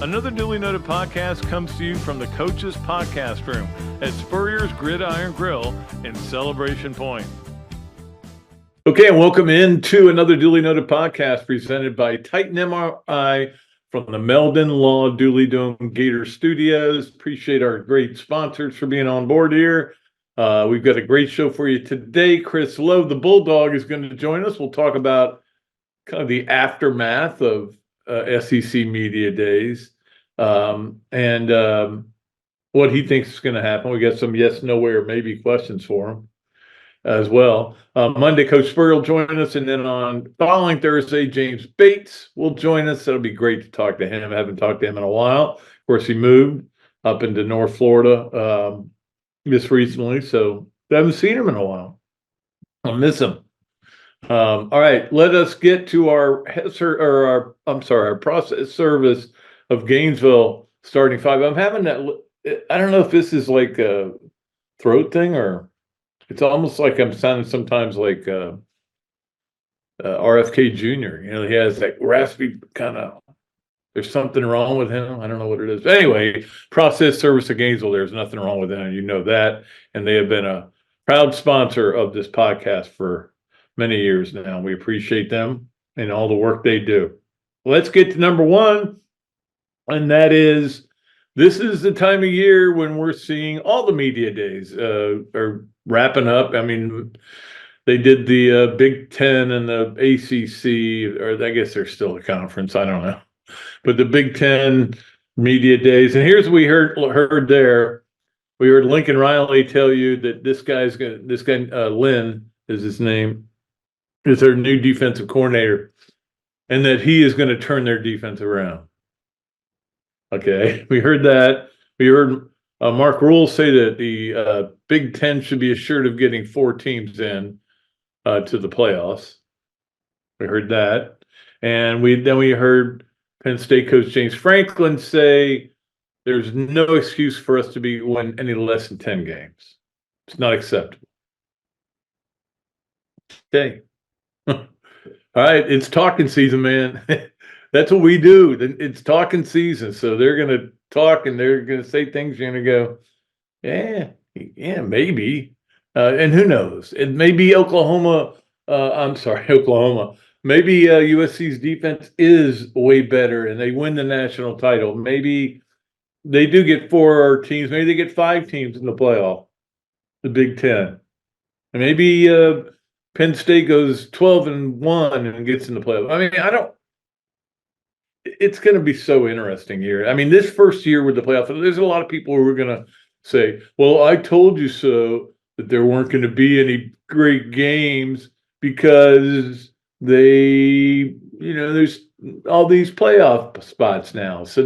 Another duly noted podcast comes to you from the Coach's Podcast Room at Spurrier's Gridiron Grill in Celebration Point. Okay, and welcome into another duly noted podcast presented by Titan MRI from the Meldon Law Dooley Dome Gator Studios. Appreciate our great sponsors for being on board here. We've got a great show for you today. Chris Lowe, the Bulldog, is going to join us. We'll talk about kind of the aftermath of SEC Media Days and what he thinks is going to happen. We got some yes, no, or maybe questions for him as well. Monday, Coach Spurrier will join us, and then on following Thursday, James Bates will join us. That'll be great to talk to him. I haven't talked to him in a while. Of course, he moved up into North Florida just recently, so I haven't seen him in a while. I'll miss him. All right, let us get to our Hesser, or our process service of Gainesville starting five. I'm having that. I don't know if this is like a throat thing or it's almost like I'm sounding sometimes like RFK Jr. You know, he has that raspy kind of. There's something wrong with him. I don't know what it is. But anyway, process service of Gainesville. There's nothing wrong with them. You know that, and they have been a proud sponsor of this podcast for many years now. We appreciate them and all the work they do. Let's get to number one, and that is, this is the time of year when we're seeing all the media days are wrapping up. I mean, they did the Big Ten and the ACC, or I guess they're still a conference. I don't know, but the Big Ten media days. And here's what we heard there. We heard Lincoln Riley tell you that this guy Lynn is his name, is their new defensive coordinator, and that he is going to turn their defense around. Okay, we heard that. We heard Mark Rule say that the Big Ten should be assured of getting 4 teams in to the playoffs. We heard that, and we heard Penn State coach James Franklin say there's no excuse for us to win any less than 10 games. It's not acceptable. Okay. All right, it's talking season, man. That's what we do. It's talking season. So they're going to talk and they're going to say things. You're going to go, yeah, maybe. And who knows? It may be Oklahoma. Maybe USC's defense is way better and they win the national title. Maybe they do get 4 teams. Maybe they get 5 teams in the playoff, the Big Ten. And maybe Penn State goes 12-1 and gets in the playoff. I mean, it's going to be so interesting here. I mean, this first year with the playoff, there's a lot of people who are going to say, well, I told you so, that there weren't going to be any great games because there's all these playoff spots now. So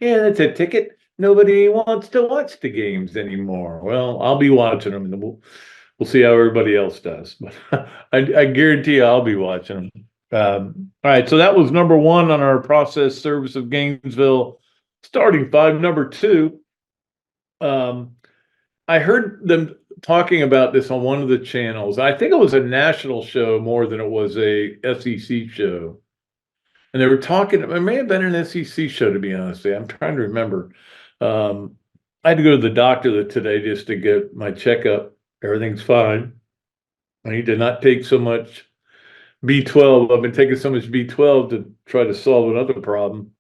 that's a ticket. Nobody wants to watch the games anymore. Well, I'll be watching them, and we'll see how everybody else does. But I guarantee you I'll be watching them. All right, so that was number one on our process service of Gainesville starting five. Number two, I heard them talking about this on one of the channels. I think it was a national show more than it was a SEC show. And they were talking, it may have been an SEC show, to be honest. I'm trying to remember. I had to go to the doctor today just to get my checkup. Everything's fine. I need to not take so much B12. I've been taking so much B12 to try to solve another problem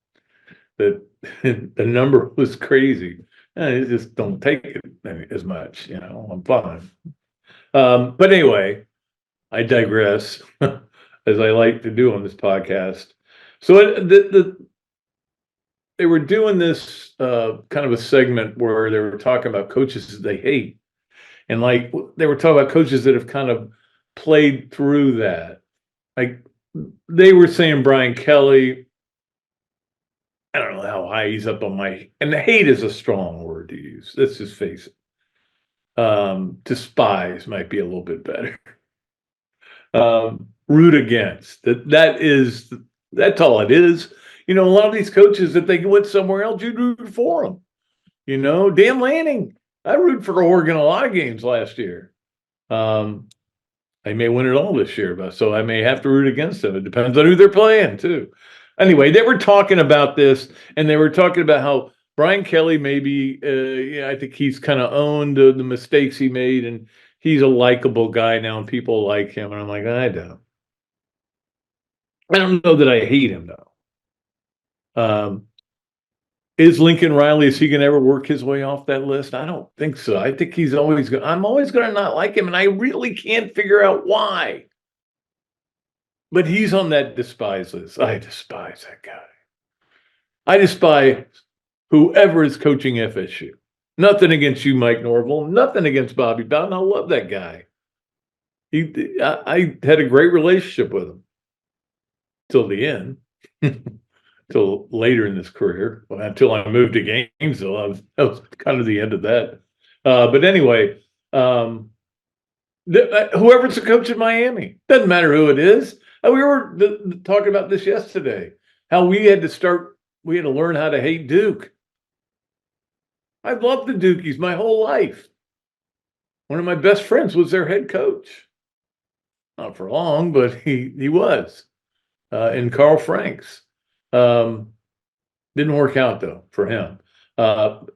that the number was crazy. I just don't take it as much, I'm fine. But anyway, I digress, as I like to do on this podcast. So they were doing this kind of a segment where they were talking about coaches that they hate. And like they were talking about coaches that have kind of played through that. Like they were saying Brian Kelly, I don't know how high he's up on and hate is a strong word to use. Let's just face it. Despise might be a little bit better. Root against. That's all it is. A lot of these coaches, if they went somewhere else, you'd root for them. Dan Lanning. I rooted for Oregon a lot of games last year. They may win it all this year, so I may have to root against them. It depends on who they're playing, too. Anyway, they were talking about this, and they were talking about how Brian Kelly maybe, I think he's kind of owned the mistakes he made, and he's a likable guy now, and people like him. And I'm like, I don't know that I hate him though. Is Lincoln Riley, is he going to ever work his way off that list? I don't think so. I think he's always going. I'm always going to not like him, and I really can't figure out why. But he's on that despise list. I despise that guy. I despise whoever is coaching FSU. Nothing against you, Mike Norville. Nothing against Bobby Bowden. I love that guy. I had a great relationship with him till the end, till later in his career, until I moved to Gainesville. That was kind of the end of that. But anyway, whoever's the coach in Miami, doesn't matter who it is. We were talking about this yesterday, how we had to learn how to hate Duke. I've loved the Dukies my whole life. One of my best friends was their head coach. Not for long, but he was. And Carl Franks. Didn't work out, though, for him. But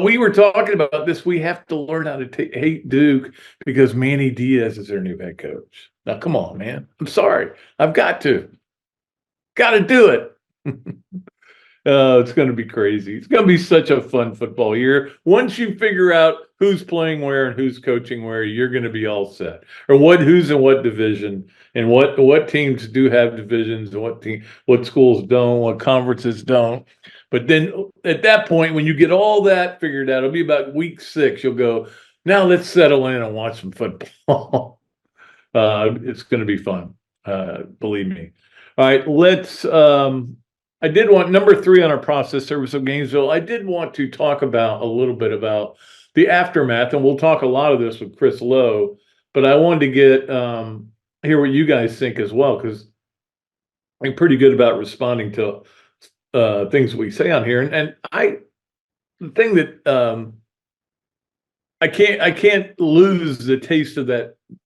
we were talking about this. We have to learn how to hate Duke because Manny Diaz is their new head coach. Now, come on, man. I'm sorry. I've got to. Got to do it. It's going to be crazy. It's going to be such a fun football year. Once you figure out who's playing where and who's coaching where, you're going to be all set. Or who's in what division, and what teams do have divisions, and what schools don't, what conferences don't. But then at that point, when you get all that figured out, it'll be about week 6. You'll go, now let's settle in and watch some football. It's going to be fun. Believe me. All right, let's. I did want number 3 on our process service of Gainesville. I did want to talk about a little bit about the aftermath, and we'll talk a lot of this with Chris Lowe. But I wanted to get hear what you guys think as well, because I'm pretty good about responding to things we say on here. And the thing that I can't lose the taste of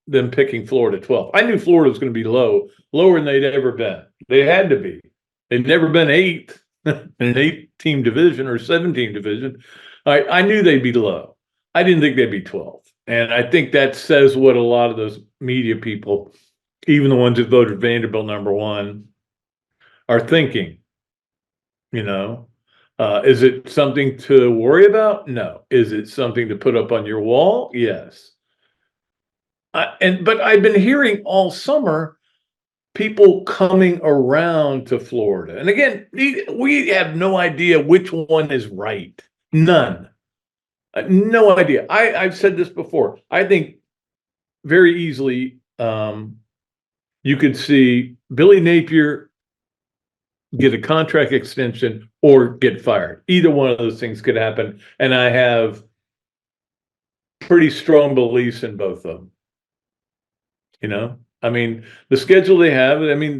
them picking Florida 12. I knew Florida was going to be lower than they'd ever been. They had to be. They'd never been 8th in an 8-team division or 7-team division. I knew they'd be low. I didn't think they'd be 12th. And I think that says what a lot of those media people, even the ones that voted Vanderbilt number 1, are thinking. Is it something to worry about? No. Is it something to put up on your wall? Yes. But I've been hearing all summer people coming around to Florida. And again, we have no idea which one is right. None. No idea. I've said this before. I think very easily you could see Billy Napier get a contract extension or get fired. Either one of those things could happen. And I have pretty strong beliefs in both of them. I mean, the schedule they have, I mean,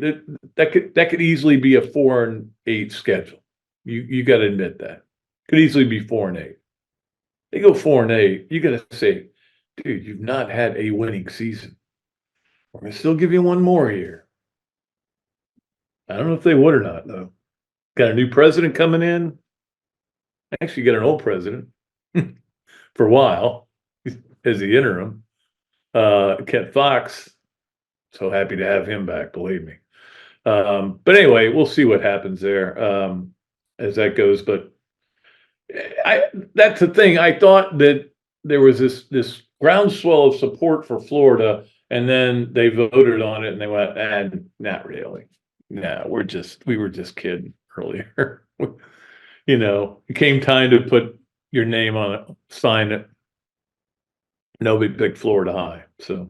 that could easily be a 4-8 schedule. You got to admit that. Could easily be 4-8. They go 4-8, you got to say, dude, you've not had a winning season. We're going to still give you one more year. I don't know if they would or not, though. Got a new president coming in. Actually, got an old president for a while as the interim. Kent Fox. So happy to have him back, believe me. But anyway, we'll see what happens there as that goes. But that's the thing. I thought that there was this groundswell of support for Florida, and then they voted on it and they went, not really. No, we were just kidding earlier. It came time to put your name on it, sign it. Nobody picked Florida high. So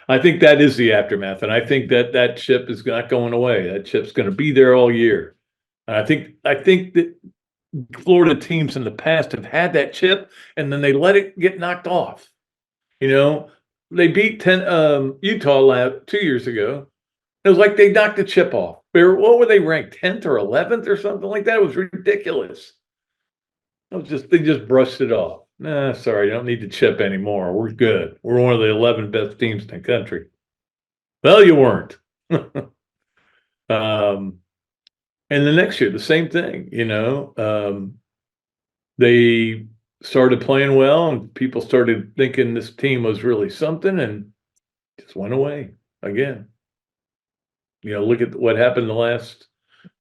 I think that is the aftermath, and I think that chip is not going away. That chip's going to be there all year. And I think that Florida teams in the past have had that chip, and then they let it get knocked off. They beat Utah 2 years ago. It was like they knocked the chip off. What were they ranked, 10th or 11th or something like that? It was ridiculous. They just brushed it off. Nah, sorry, you don't need to chip anymore. We're good. We're one of the 11 best teams in the country. Well, you weren't. And the next year, the same thing, they started playing well and people started thinking this team was really something and just went away again. Look at what happened the last,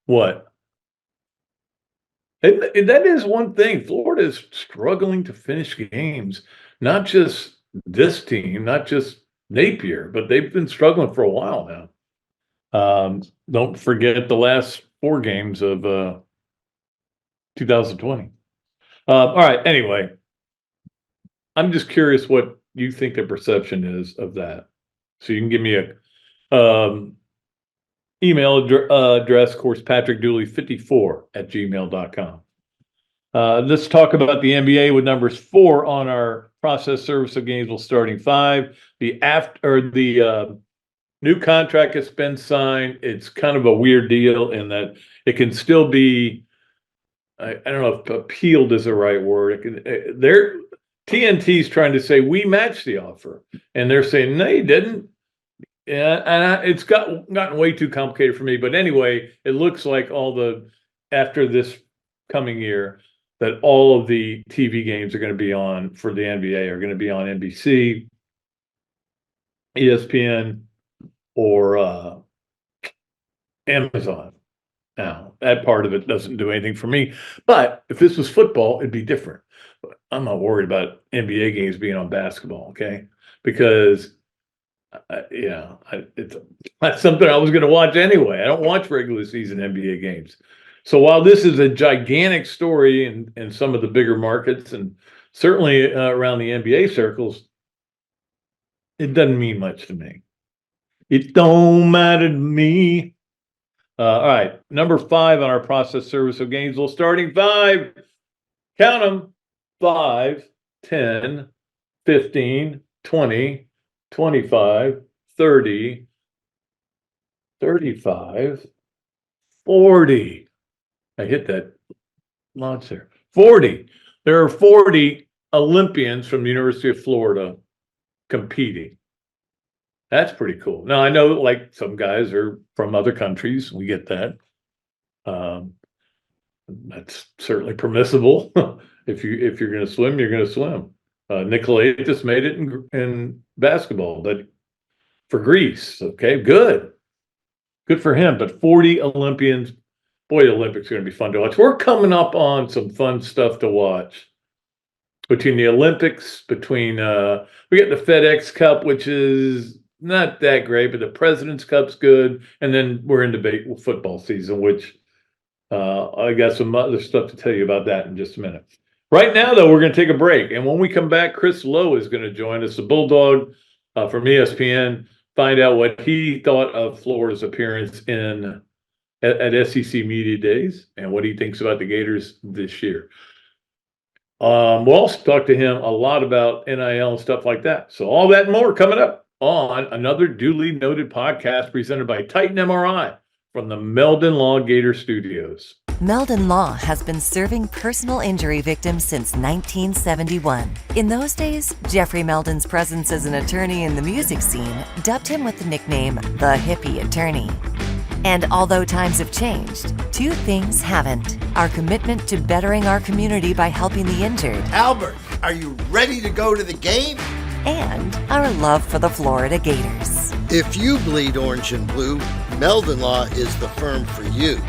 what? And that is one thing. Florida is struggling to finish games, not just this team, not just Napier, but they've been struggling for a while now. Don't forget the last 4 games of 2020. All right. Anyway, I'm just curious what you think the perception is of that. So you can give me a email address, of course, patrickdooley54@gmail.com. Let's talk about the NBA with numbers 4 on our process service of Gainesville starting 5. The new contract has been signed. It's kind of a weird deal in that it can still be, I don't know if appealed is the right word. TNT's trying to say we matched the offer, and they're saying no, you didn't. Yeah, and it's gotten way too complicated for me. But anyway, it looks like after this coming year, that all of the TV games are going to be on for the NBA are going to be on NBC, ESPN, or Amazon. Now, that part of it doesn't do anything for me. But if this was football, it'd be different. But I'm not worried about NBA games being on basketball, okay? Because that's something I was going to watch anyway. I don't watch regular season NBA games. So while this is a gigantic story in some of the bigger markets and certainly around the NBA circles, it doesn't mean much to me. It don't matter to me. All right, number 5 on our process service of Gainesville, starting 5. Count them: 5, 10, 15, 20, 25, 30, 35, 40. I hit that launch there. 40. There are 40 Olympians from the University of Florida competing. That's pretty cool. Now, I know like some guys are from other countries. We get that. That's certainly permissible. If you're going to swim, you're going to swim. Nikolay just made it in basketball, but for Greece. Okay, good for him. But 40 Olympians. Boy, the Olympics are going to be fun to watch. We're coming up on some fun stuff to watch between the Olympics, we got the FedEx Cup, which is not that great, but the President's Cup's good. And then we're in football season, which I got some other stuff to tell you about that in just a minute. Right now, though, we're going to take a break. And when we come back, Chris Lowe is going to join us, the Bulldog from ESPN, find out what he thought of Florida's appearance at SEC Media Days and what he thinks about the Gators this year. We'll also talk to him a lot about NIL and stuff like that. So all that and more coming up on another duly noted podcast presented by Titan MRI from the Meldon Law Gator Studios. Meldon Law has been serving personal injury victims since 1971. In those days, Jeffrey Meldon's presence as an attorney in the music scene dubbed him with the nickname the Hippie Attorney. And although times have changed, 2 things haven't: our commitment to bettering our community by helping the injured, Albert, are you ready to go to the game? and our love for the Florida Gators. If you bleed orange and blue, Meldon Law is the firm for you.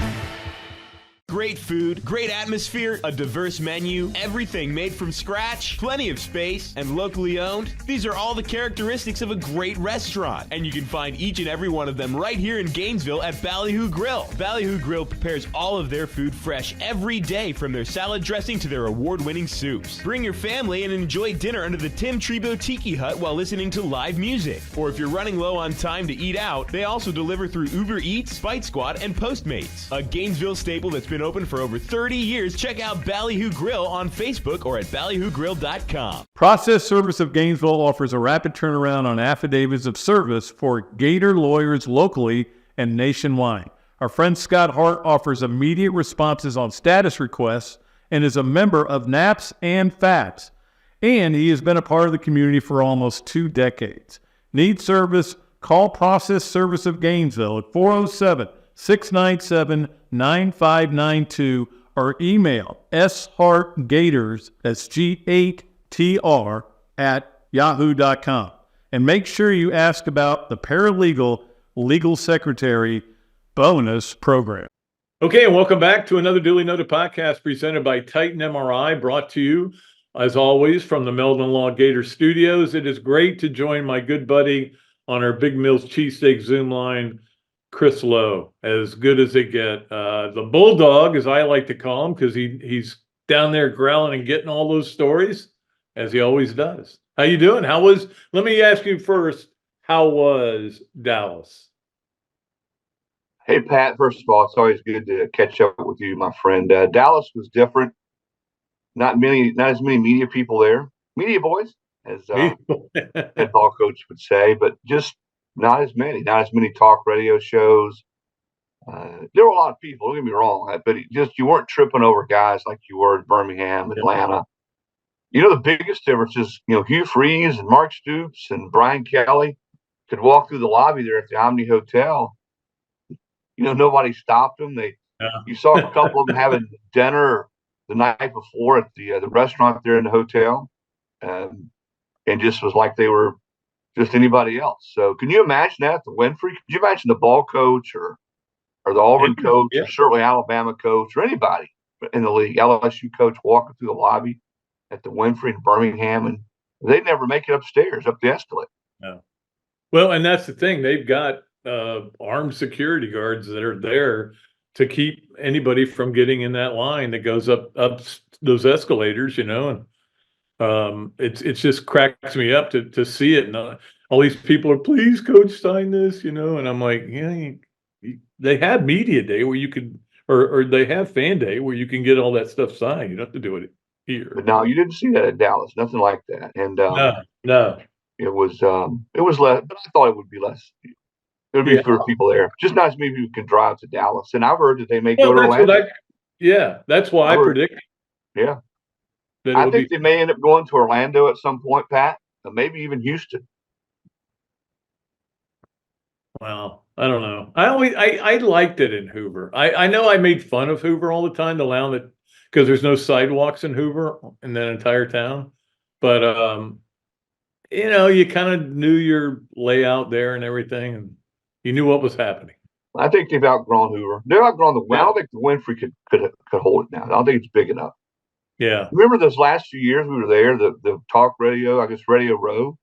Great food, great atmosphere, a diverse menu, everything made from scratch, plenty of space, and locally owned. These are all the characteristics of a great restaurant, and you can find each and every one of them right here in Gainesville at Ballyhoo Grill. Ballyhoo Grill prepares all of their food fresh every day, from their salad dressing to their award-winning soups. Bring your family and enjoy dinner under the Tim Trebo Tiki Hut while listening to live music. Or if you're running low on time to eat out, they also deliver through Uber Eats, Bite Squad, and Postmates. A Gainesville staple that's been open for over 30 years. Check out Ballyhoo Grill on Facebook or at ballyhoogrill.com. Process Service of Gainesville offers a rapid turnaround on affidavits of service for Gator lawyers locally and nationwide. Our friend Scott Hart offers immediate responses on status requests and is a member of NAPS and FATS. And he has been a part of the community for almost 2 decades. Need service? Call Process Service of Gainesville at 407 697-9592 or email shartgators, that's G8TR, @yahoo.com. And make sure you ask about the paralegal legal secretary bonus program. Okay, and welcome back to another Dooley Noted podcast presented by Titan MRI, brought to you, as always, from the Meldon Law Gator Studios. It is great to join my good buddy on our Big Mills Cheesesteaks Zoom line, Chris Lowe, as good as they get. The Bulldog, as I like to call him, because he's down there growling and getting all those stories, as he always does. How you doing? Let me ask you first, how was Dallas? Hey, Pat, first of all, it's always good to catch up with you, my friend. Dallas was different. Not as many media people there. Media boys, as head ball coach would say, but just not as many talk radio shows. There were a lot of people, don't get me wrong, but you weren't tripping over guys like you were in Birmingham, Atlanta. The biggest difference is, Hugh Freeze and Mark Stoops and Brian Kelly could walk through the lobby there at the Omni Hotel. Nobody stopped them. You saw a couple of them having dinner the night before at the restaurant there in the hotel, and just was like they were just anybody else. So can you imagine that, the Winfrey? Could you imagine the ball coach or the Auburn coach or certainly Alabama coach or anybody in the league, LSU coach walking through the lobby at the Winfrey in Birmingham, and they'd never make it upstairs, up the escalator. No. Well, and that's the thing. They've got armed security guards that are there to keep anybody from getting in that line that goes up those escalators, and it's just cracks me up to see it. And all these people are, please, coach, sign this, and I'm like, they have media day where you could, or they have fan day where you can get all that stuff signed. You don't have to do it here. But no, you didn't see that at Dallas. Nothing like that. And no, it was less, but I thought it would be less. There would be fewer people there. Just not as many people can drive to Dallas. And I've heard that they may go to Orlando. That's why I predicted. Yeah. I think they may end up going to Orlando at some point, Pat, and maybe even Houston. Well, I don't know. I liked it in Hoover. I know I made fun of Hoover all the time, because there's no sidewalks in Hoover in that entire town. But you kind of knew your layout there and everything, and you knew what was happening. I think they've outgrown Hoover. They've outgrown I don't think the Winfrey could hold it now. I don't think it's big enough. Yeah. Remember those last few years we were there, the talk radio, I guess Radio Row,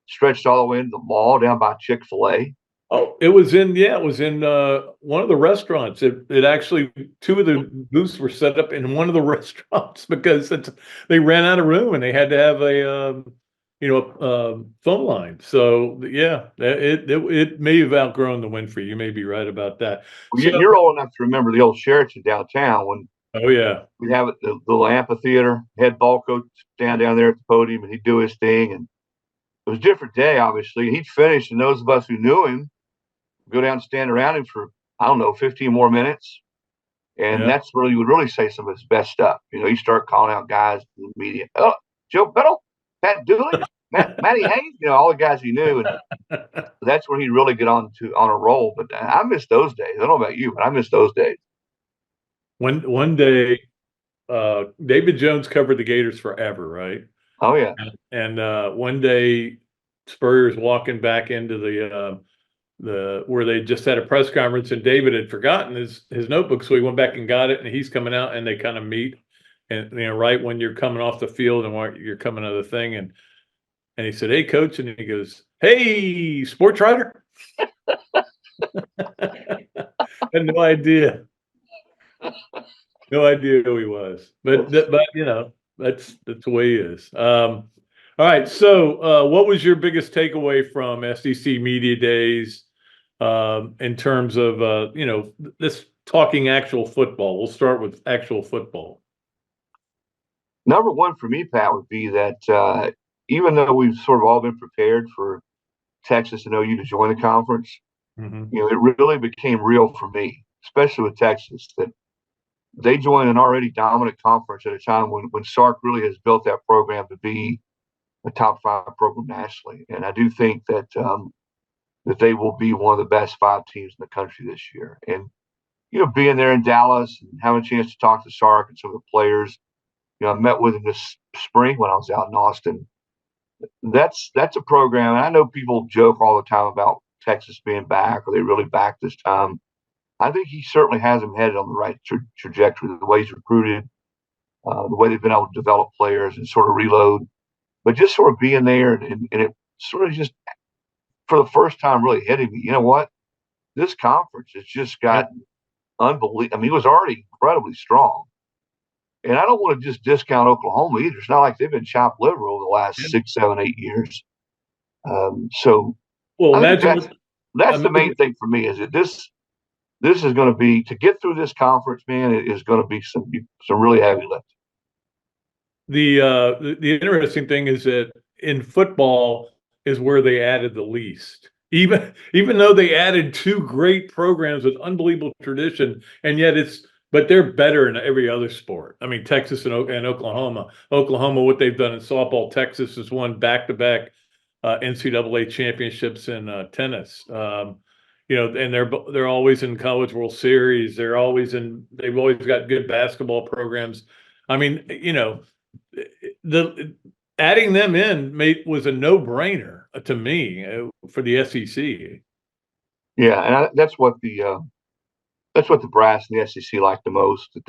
stretched all the way into the mall down by Chick-fil-A. Oh, it was in one of the restaurants. It actually, two of the booths were set up in one of the restaurants because they ran out of room and they had to have a phone line. So it may have outgrown the Winfrey. You may be right about that. Well, you're old enough to remember the old Sheraton downtown when. Oh yeah, we'd have it the little amphitheater. Head ball coach stand down there at the podium and he'd do his thing, and it was a different day. Obviously, he'd finish, and those of us who knew him go down and stand around him for 15 more minutes, and that's where you would really say some of his best stuff. You start calling out guys in the media. Oh, Joe Biddle, Pat Dooley, Matty Hayes, all the guys he knew, and that's where he'd really get on a roll. But I miss those days. I don't know about you, but I miss those days. One day, David Jones covered the Gators forever, right? Oh yeah. And one day, Spurrier's walking back into the where they just had a press conference, and David had forgotten his notebook, so he went back and got it, and he's coming out, and they kind of meet, and right when you're coming off the field and you're coming to the thing, and he said, "Hey, coach," and he goes, "Hey, sports writer." I had no idea. No idea who he was, but that's the way he is. All right. So, what was your biggest takeaway from SEC Media Days in terms of this talking actual football? We'll start with actual football. Number one for me, Pat, would be that even though we've sort of all been prepared for Texas and OU to join the conference, it really became real for me, especially with Texas, that they joined an already dominant conference at a time when Sark really has built that program to be a top 5 program nationally. And I do think that that they will be one of the best 5 teams in the country this year. And being there in Dallas and having a chance to talk to Sark and some of the players. I met with him this spring when I was out in Austin. That's a program. And I know people joke all the time about Texas being back. Are they really back this time? I think he certainly has them headed on the right trajectory. The way he's recruited, the way they've been able to develop players and sort of reload, but just sort of being there and it sort of just for the first time really hitting me. You know what? This conference has just gotten unbelievable. I mean, it was already incredibly strong. And I don't want to just discount Oklahoma either. It's not like they've been chopped liver over the last 6, 7, 8 years. So Well, I think imagine that's the main thing for me is that this is going to be to get through this conference, man. It is going to be some really heavy lifting. the interesting thing is that in football is where they added the least. Even though they added two great programs with unbelievable tradition, and yet but they're better in every other sport. I mean, Texas and Oklahoma. Oklahoma, what they've done in softball. Texas has won back-to-back NCAA championships in tennis. And they're always in College World Series. They've always got good basketball programs. I mean, the adding them in was a no-brainer to me for the SEC. Yeah, and that's what the brass in the SEC liked the most. That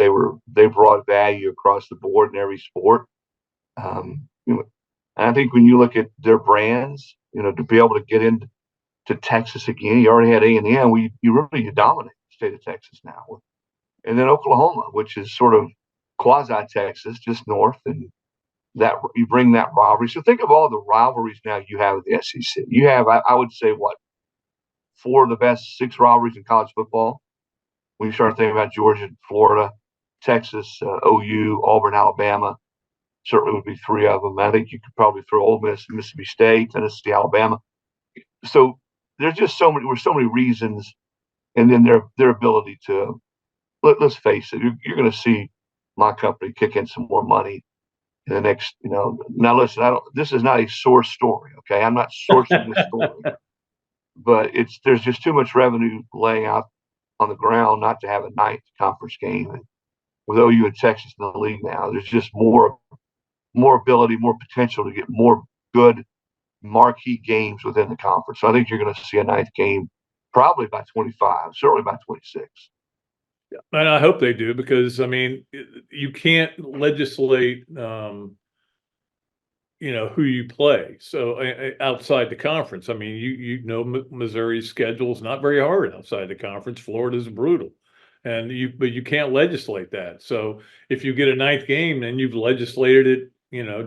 they brought value across the board in every sport. And I think when you look at their brands, to be able to get into Texas again, you already had A&M. You dominate the state of Texas now, and then Oklahoma, which is sort of quasi Texas, just north, and that you bring that rivalry. So think of all the rivalries now you have with the SEC. You have, I would say, what, 4 of the best 6 rivalries in college football. When you start thinking about Georgia, Florida, Texas, OU, Auburn, Alabama, certainly would be 3 of them. I think you could probably throw Ole Miss, Mississippi State, Tennessee, Alabama. So there's just so many reasons, and then their ability to let's face it, you're going to see my company kick in some more money in the next. Now listen, this is not a source story. Okay, I'm not sourcing this story, but there's just too much revenue laying out on the ground not to have a ninth conference game. And with OU and Texas in the league now, there's just more ability, more potential to get more good marquee games within the conference. So I think you're going to see a ninth game probably by 25, certainly by 26. Yeah. And I hope they do, because I mean, you can't legislate, who you play. So outside the conference, I mean, Missouri's schedule is not very hard outside the conference. Florida's brutal, but you can't legislate that. So if you get a ninth game, then you've legislated it,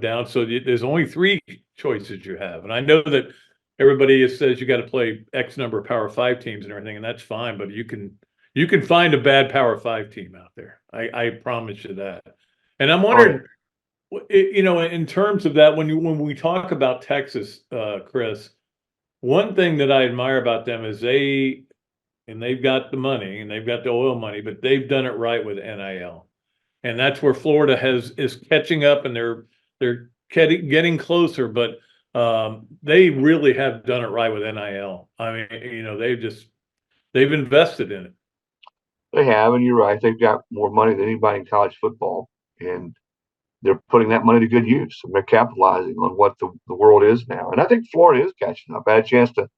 down. So there's only 3 choices you have. And I know that everybody says you got to play X number of Power 5 teams and everything, and that's fine, but you can find a bad Power 5 team out there. I promise you that. And I'm wondering, in terms of that, when we talk about Texas, Chris, one thing that I admire about them is they've got the money and they've got the oil money, but they've done it right with NIL. And that's where Florida is catching up, and they're getting closer, but they really have done it right with NIL. I mean, they've invested in it. They have, and you're right. They've got more money than anybody in college football, and they're putting that money to good use. And they're capitalizing on what the world is now. And I think Florida is catching up. I had a chance to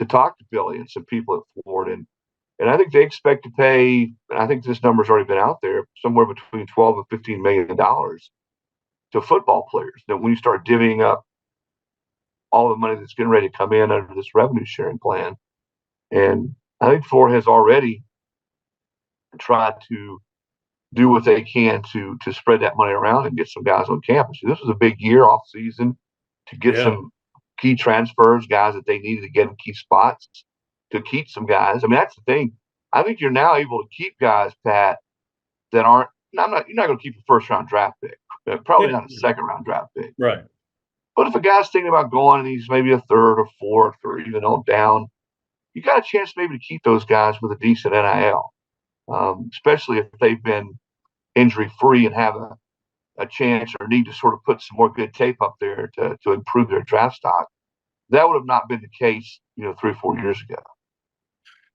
talk to Billy and some people at Florida, and I think they expect to pay, and I think this number's already been out there, somewhere between $12 and $15 million to football players. That when you start divvying up all the money that's getting ready to come in under this revenue sharing plan, and I think Florida has already tried to do what they can to spread that money around and get some guys on campus. This was a big year off season to get some key transfers, guys that they needed to get in key spots, to keep some guys. I mean, that's the thing. I think you're now able to keep guys, Pat, that aren't. You're not going to keep a first-round draft pick. Probably not a second-round draft pick. Right. But if a guy's thinking about going and he's maybe a 3rd or 4th or even on down, you got a chance maybe to keep those guys with a decent NIL, especially if they've been injury-free and have a chance or need to sort of put some more good tape up there to improve their draft stock. That would have not been the case, 3 or 4 years ago.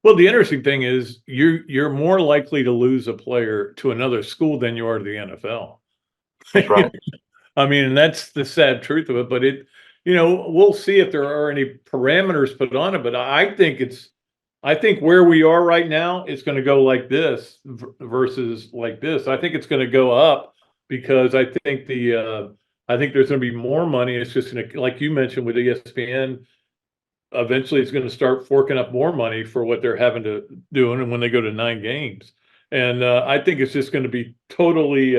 Well, the interesting thing is you're more likely to lose a player to another school than you are to the NFL. That's right. I mean, and that's the sad truth of it. But we'll see if there are any parameters put on it. But I think where we are right now is going to go like this versus like this. I think it's going to go up because I think I think there's going to be more money. It's just going to, like you mentioned with ESPN, eventually it's going to start forking up more money for what they're having to do, and when they go to 9 games. And I think it's just going to be totally.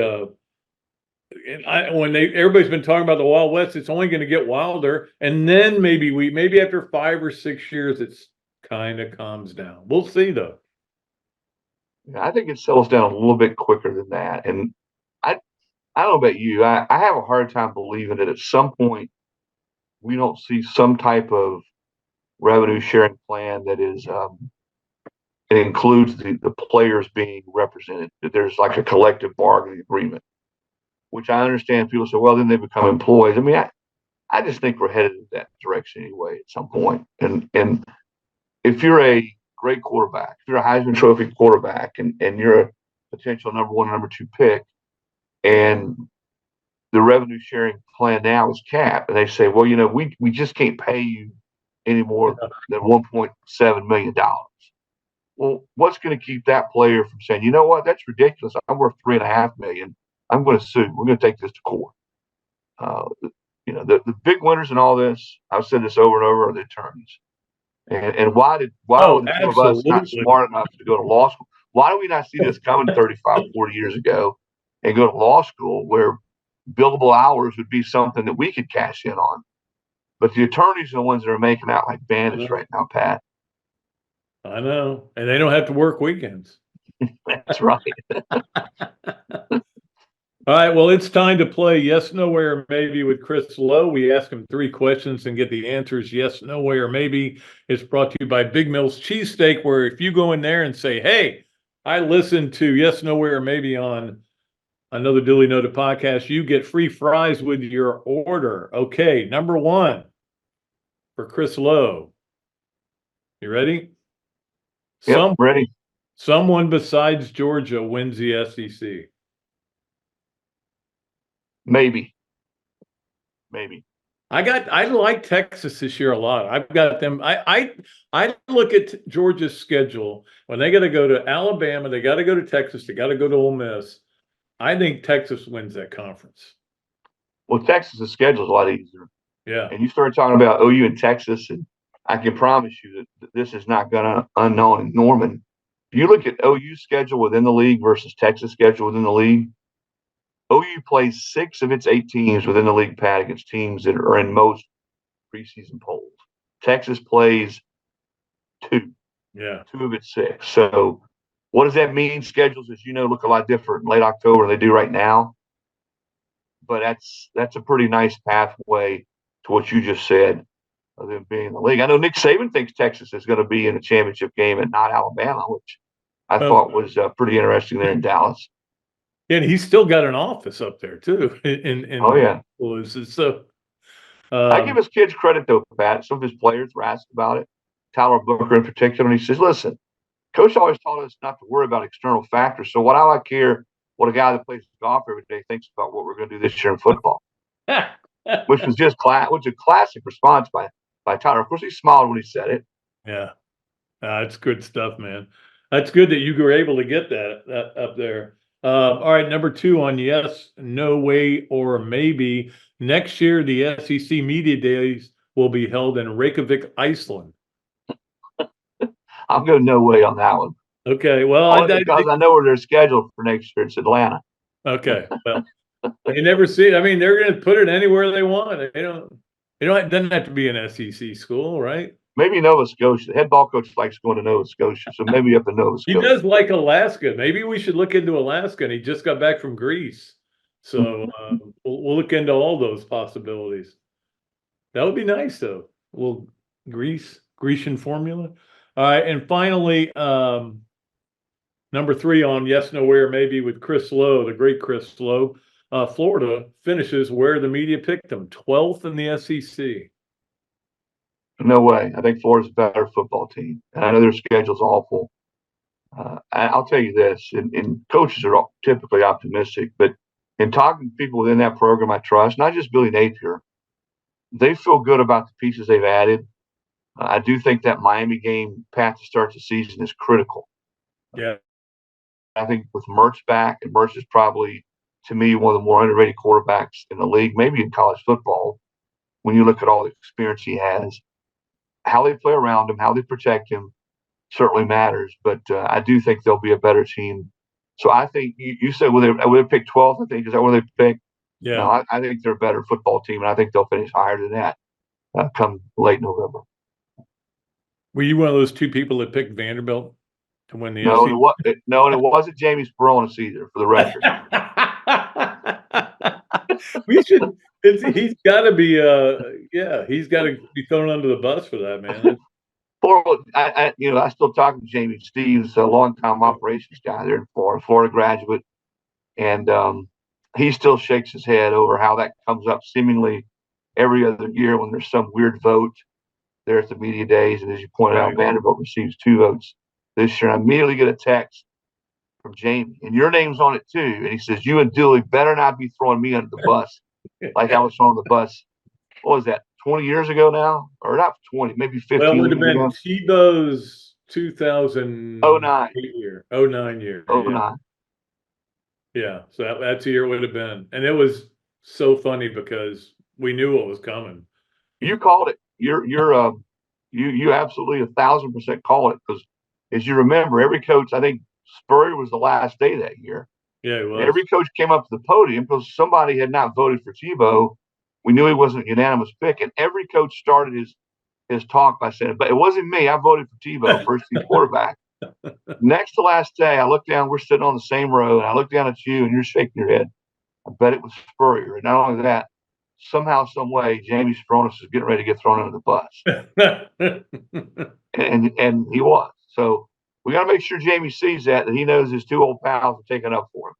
Everybody's been talking about the Wild West, it's only going to get wilder, and then maybe after 5 or 6 years, it's kind of calms down. We'll see though. Yeah, I think it settles down a little bit quicker than that. And I don't know about you. I have a hard time believing that at some point we don't see some type of revenue sharing plan that is it includes the players being represented. That there's like a collective bargaining agreement, which I understand people say, well, then they become employees. I mean, I just think we're headed in that direction anyway at some point. And if you're a great quarterback, if you're a Heisman Trophy quarterback and you're a potential number 1, number 2 pick, and the revenue sharing plan now is capped, and they say, well, we just can't pay you any more than $1.7 million. Well, what's going to keep that player from saying, you know what, that's ridiculous. I'm worth $3.5 million. I'm going to sue. We're going to take this to court. The big winners in all this, I've said this over and over, are the attorneys. And why were the two of us not smart enough to go to law school? Why do we not see this coming 35, 40 years ago and go to law school where billable hours would be something that we could cash in on? But the attorneys are the ones that are making out like bandits right now, Pat. I know. And they don't have to work weekends. That's right. All right, well, it's time to play Yes, No Way, or Maybe with Chris Lowe. We ask him 3 questions and get the answers yes, no way, or maybe. It's brought to you by Big Mill's Cheesesteak, where if you go in there and say, hey, I listened to Yes, No Way, or Maybe on another Dooley Noted podcast, you get free fries with your order. Okay, number 1 for Chris Lowe. You ready? Yep, ready. Someone besides Georgia wins the SEC. Maybe. I like Texas this year a lot. I've got them. I look at Georgia's schedule when they got to go to Alabama, they got to go to Texas, they got to go to Ole Miss. I think Texas wins that conference. Well, Texas' schedule is a lot easier. Yeah. And you start talking about OU and Texas, and I can promise you that this is not going to unknown in Norman. If you look at OU's schedule within the league versus Texas' schedule within the league, OU plays 6 of its 8 teams within the league, Pat, against teams that are in most preseason polls. Texas plays 2. Yeah. 2 of its 6. So what does that mean? Schedules, as you know, look a lot different in late October than they do right now. But that's a pretty nice pathway to what you just said of them being in the league. I know Nick Saban thinks Texas is going to be in a championship game and not Alabama, which I thought was pretty interesting there in Dallas. Yeah, and he's still got an office up there too. Oh yeah. So I give his kids credit though, Pat. Some of his players were asked about it. Tyler Booker in particular, and he says, "Listen, Coach always taught us not to worry about external factors. So what I like here, what a guy that plays golf every day thinks about what we're going to do this year in football," which was just a classic response by Tyler. Of course, he smiled when he said it. Yeah, it's good stuff, man. That's good that you were able to get that up there. All right, number 2 on Yes, No Way, or Maybe. Next year, the SEC Media Days will be held in Reykjavik, Iceland. I'll go no way on that one. Okay, well, because I know where they're scheduled for next year. It's Atlanta. Okay, well, you never see it. I mean, they're going to put it anywhere they want. It doesn't have to be an SEC school, right? Maybe Nova Scotia. The head ball coach likes going to Nova Scotia, so maybe up in Nova Scotia. He does like Alaska. Maybe we should look into Alaska, and he just got back from Greece. So we'll look into all those possibilities. That would be nice, though. Well, Grecian formula. All right, and finally, number 3 on Yes, No, Where, Maybe with Chris Lowe, the great Chris Lowe. Florida finishes where the media picked them, 12th in the SEC. No way. I think Florida's a better football team. And I know their schedule's awful. I'll tell you this, and coaches are typically optimistic, but in talking to people within that program I trust, not just Billy Napier, they feel good about the pieces they've added. I do think that Miami game, Pat, to start the season is critical. Yeah. I think with Mertz back, and Mertz is probably, to me, one of the more underrated quarterbacks in the league, maybe in college football, when you look at all the experience he has. How they play around him, how they protect him certainly matters. But I do think they'll be a better team. So I think you said will they pick 12th? I think is that where they pick? Yeah. No, I think they're a better football team, and I think they'll finish higher than that come late November. Were you one of those two people that picked Vanderbilt to win the No, SEC? and it wasn't Jamie Speronis either, for the record. We should. He's got to be. He's got to be thrown under the bus for that, man. I still talk to Jamie Steves, a longtime operations guy there in Florida graduate, and he still shakes his head over how that comes up seemingly every other year when there's some weird vote there at the media days. And as you pointed out, Vanderbilt receives 2 votes this year. I immediately get a text from Jamie, and your name's on it too. And he says, "You and Dooley better not be throwing me under the bus like I was throwing the bus." What was that? 20 years ago now, or not 20, maybe 15. Well, it would have been ago. Tebow's 2009 year. 09 year. 09. Yeah. So that's the year it would have been. And it was so funny because we knew what was coming. You called it. You absolutely 1,000% called it, because as you remember, every coach, I think Spurrier was the last day that year. Yeah, it was. Every coach came up to the podium because somebody had not voted for Tebow. We knew he wasn't a unanimous pick, and every coach started his talk by saying, "But it wasn't me. I voted for Tebow, first team quarterback." Next to last day, I look down. We're sitting on the same row, and I look down at you, and you're shaking your head. I bet it was Spurrier. And not only that, somehow, some way, Jamie Speronis is getting ready to get thrown under the bus, and he was. So we got to make sure Jamie sees that he knows his 2 old pals are taking up for him.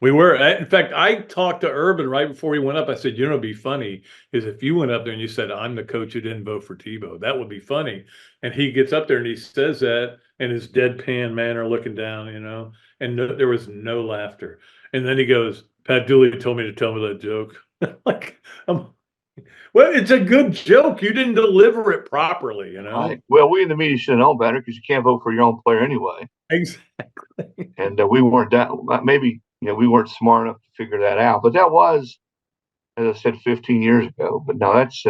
We were. In fact, I talked to Urban right before he went up. I said, it'd be funny is if you went up there and you said, "I'm the coach who didn't vote for Tebow." That would be funny. And he gets up there and he says that in his deadpan manner, looking down, and there was no laughter. And then he goes, "Pat Dooley told me to tell me that joke." Well, it's a good joke. You didn't deliver it properly, Right. Well, we in the media should have known better, because you can't vote for your own player anyway. Exactly. And we weren't maybe we weren't smart enough to figure that out. But that was, as I said, 15 years ago. But no, that's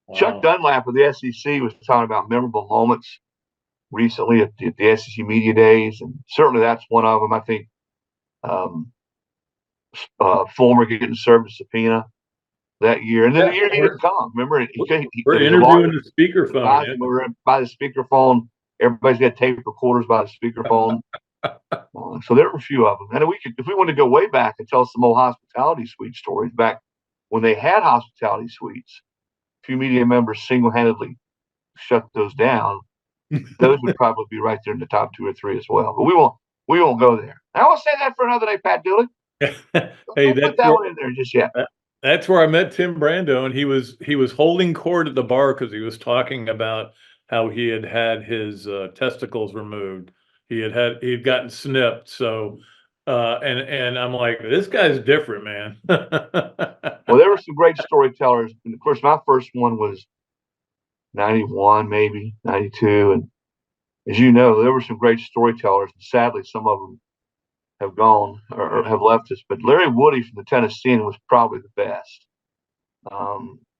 Wow. Chuck Dunlap of the SEC was talking about memorable moments recently at the SEC media days, and certainly that's one of them. I think Fulmer getting served a subpoena that year, and then the year he didn't come. Remember, we're interviewing the speakerphone. Yeah. We were by the speakerphone. Everybody's got tape recorders by the speakerphone. So there were a few of them. And if we want to go way back and tell some old hospitality suite stories back when they had hospitality suites, a few media members single-handedly shut those down. Those would probably be right there in the top 2 or 3 as well. But we won't go there. I won't say that for another day, Pat Dooley. Hey, don't put that one in there just yet. That's where I met Tim Brando, and he was holding court at the bar because he was talking about how he had his testicles removed. He had gotten snipped. So, and I'm like, this guy's different, man. Well, there were some great storytellers. And of course, my first one was 91, maybe 92. And as you know, there were some great storytellers. And sadly, some of them have gone or have left us. But Larry Woody from the Tennessean was probably the best.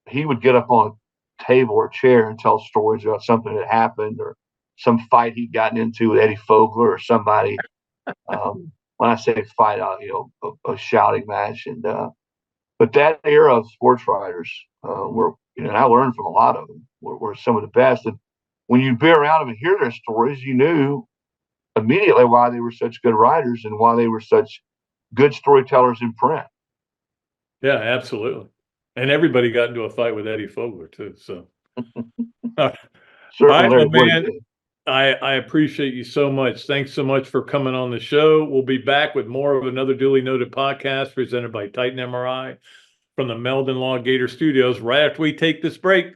He would get up on a table or chair and tell stories about something that happened or some fight he'd gotten into with Eddie Fogler or somebody. When I say fight, a shouting match. And but that era of sports writers were, and I learned from a lot of them, were some of the best. And when you'd be around them and hear their stories, you knew immediately why they were such good writers and why they were such good storytellers in print. Yeah, absolutely. And everybody got into a fight with Eddie Fogler too. So, all right, my man, I appreciate you so much. Thanks so much for coming on the show. We'll be back with more of another Duly Noted podcast presented by Titan MRI from the Meldon Law Gator Studios right after we take this break.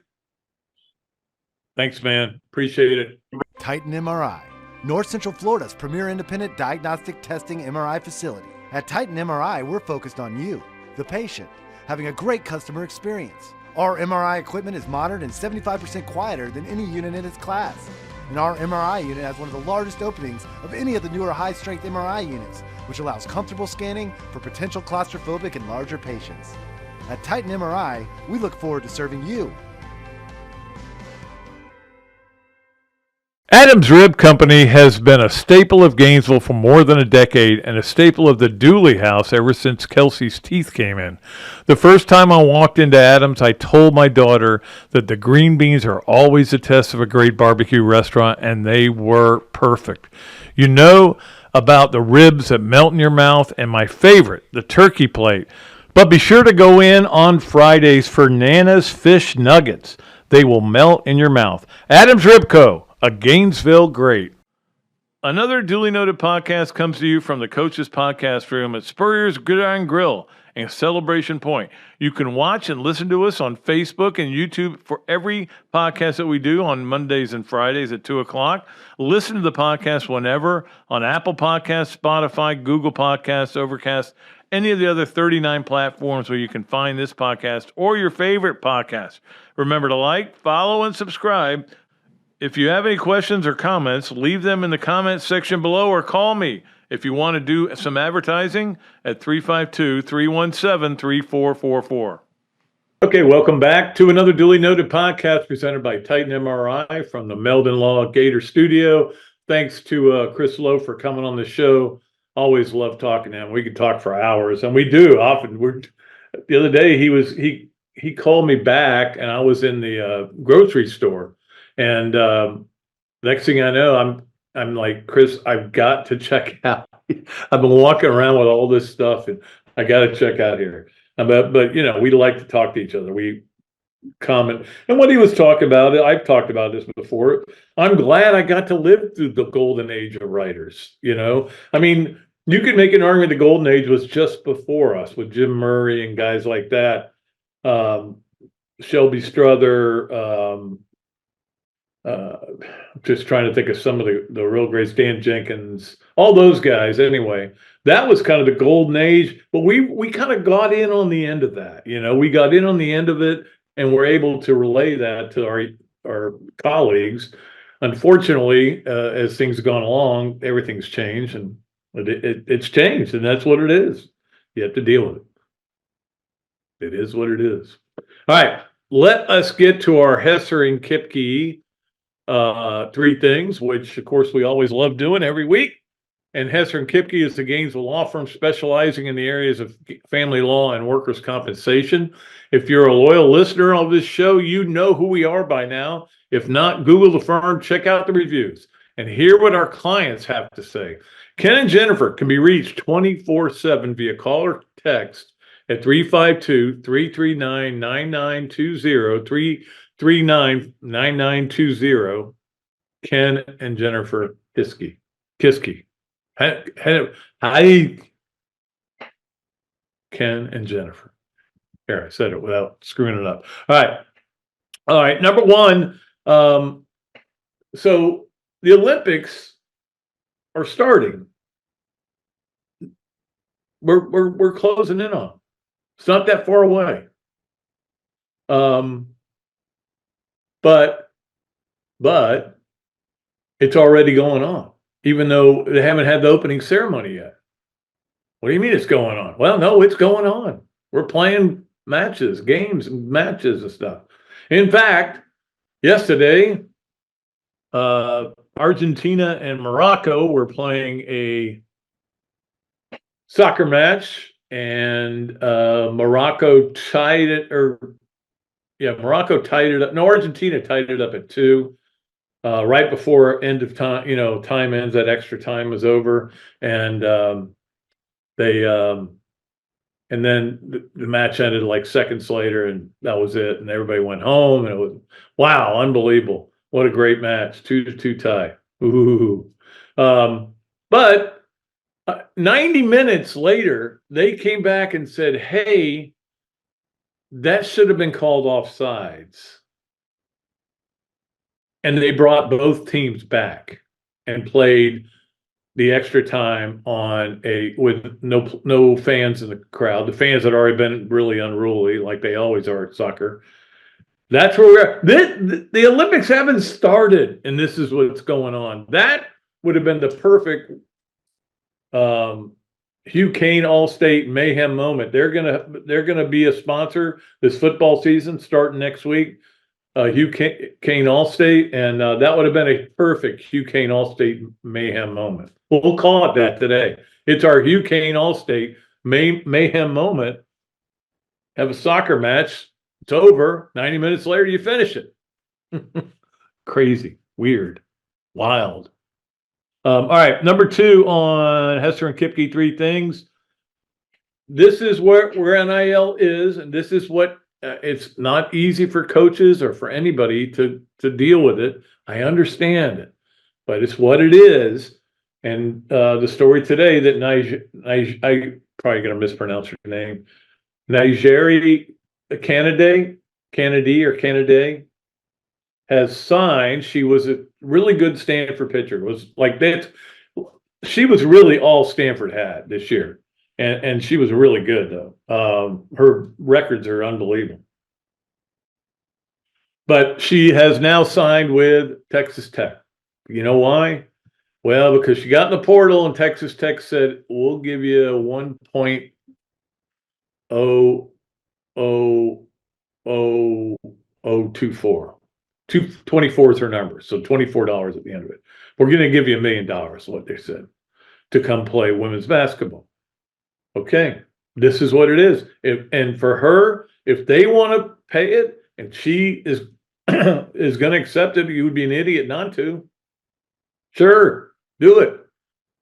Thanks, man. Appreciate it. Titan MRI, North Central Florida's premier independent diagnostic testing MRI facility. At Titan MRI, we're focused on you, the patient, having a great customer experience. Our MRI equipment is modern and 75% quieter than any unit in its class. And our MRI unit has one of the largest openings of any of the newer high-strength MRI units, which allows comfortable scanning for potential claustrophobic and larger patients. At Titan MRI, we look forward to serving you. Adams Rib Company has been a staple of Gainesville for more than a decade and a staple of the Dooley house ever since Kelsey's teeth came in. The first time I walked into Adams, I told my daughter that the green beans are always a test of a great barbecue restaurant, and they were perfect. You know about the ribs that melt in your mouth, and my favorite, the turkey plate. But be sure to go in on Fridays for Nana's Fish Nuggets. They will melt in your mouth. Adams Rib Co., a Gainesville great. Another duly noted podcast comes to you from the Coach's Podcast Room at Spurrier's Gridiron Grill and Celebration Point. You can watch and listen to us on Facebook and YouTube for every podcast that we do on Mondays and Fridays at 2 o'clock. Listen to the podcast whenever on Apple Podcasts, Spotify, Google Podcasts, Overcast, any of the other 39 platforms where you can find this podcast or your favorite podcast. Remember to like, follow, and subscribe. If you have any questions or comments, leave them in the comments section below or call me if you want to do some advertising at 352-317-3444. Okay, welcome back to another duly noted podcast presented by Titan MRI from the Meldon Law Gator studio. Thanks to Chris Lowe for coming on the show. Always love talking to him. We could talk for hours, and we do often. The other day he called me back, and I was in the grocery store. And next thing I know, I'm like, Chris, I've got to check out. I've been walking around with all this stuff, and I got to check out here. But you know, we like to talk to each other. We comment, and what he was talking about, I've talked about this before. I'm glad I got to live through the golden age of writers. You know, I mean, you could make an argument the golden age was just before us with Jim Murray and guys like that, Shelby Struther. Just trying to think of some of the real greats, Dan Jenkins, all those guys. Anyway, that was kind of the golden age, but we kind of got in on the end of that. You know, we got in on the end of it, and we're able to relay that to our colleagues. Unfortunately, as things have gone along, everything's changed, and it's changed, and that's what it is. You have to deal with it. It is what it is. All right, let us get to our Hesser and Kipke three things, which of course we always love doing every week. And Hesser and Kipke is the Gainesville law firm specializing in the areas of family law and workers' compensation. If you're a loyal listener of this show, you know who we are by now. If not, Google the firm, check out the reviews, and hear what our clients have to say. Ken and Jennifer can be reached 24/7 via call or text at 352-339-9920, 339-9920. Ken and Jennifer Kiske. Hi, Ken and Jennifer. Here, I said it without screwing it up. All right. Number one. So the Olympics are starting. We're closing in on. It's not that far away. But it's already going on, even though they haven't had the opening ceremony yet. What do you mean it's going on? Well, no, it's going on. We're playing games and matches and stuff. In fact, yesterday, Argentina and Morocco were playing a soccer match, and Morocco tied it, Morocco tied it up. No, Argentina tied it up at 2, right before end of time. You know, time ends. That extra time was over, and and then the match ended like seconds later, and that was it. And everybody went home, and it was wow, unbelievable! What a great match, 2-2 tie. Ooh, but 90 minutes later, they came back and said, "Hey, that should have been called offsides." and they brought both teams back and played the extra time with no fans in the crowd. The fans had already been really unruly, like they always are at soccer. That's where we're at. The Olympics haven't started, and this is what's going on. That would have been the perfect Hugh Kane All-State mayhem moment. They're gonna be a sponsor this football season starting next week. Hugh Kane All-State, and that would have been a perfect Hugh Kane All-State mayhem moment. We'll call it that today. It's our Hugh Kane All-State mayhem moment. Have a soccer match. It's over. 90 minutes later, you finish it. Crazy, weird, wild. All right, number 2 on Hesser and Kipke, 3 things. This is where NIL is, and this is what it's not easy for coaches or for anybody to deal with it. I understand it, but it's what it is. And the story today that I probably going to mispronounce her name, Nigeri Kennedy has signed. She was a really good Stanford pitcher. It was like that. She was really all Stanford had this year. And she was really good, though. Her records are unbelievable. But she has now signed with Texas Tech. You know why? Well, because she got in the portal and Texas Tech said, we'll give you 1.00024. 224 is her number, so $24 at the end of it. We're going to give you $1 million, what they said, to come play women's basketball. Okay, this is what it is. And for her, if they want to pay it and she is is going to accept it, you would be an idiot not to. Sure, do it.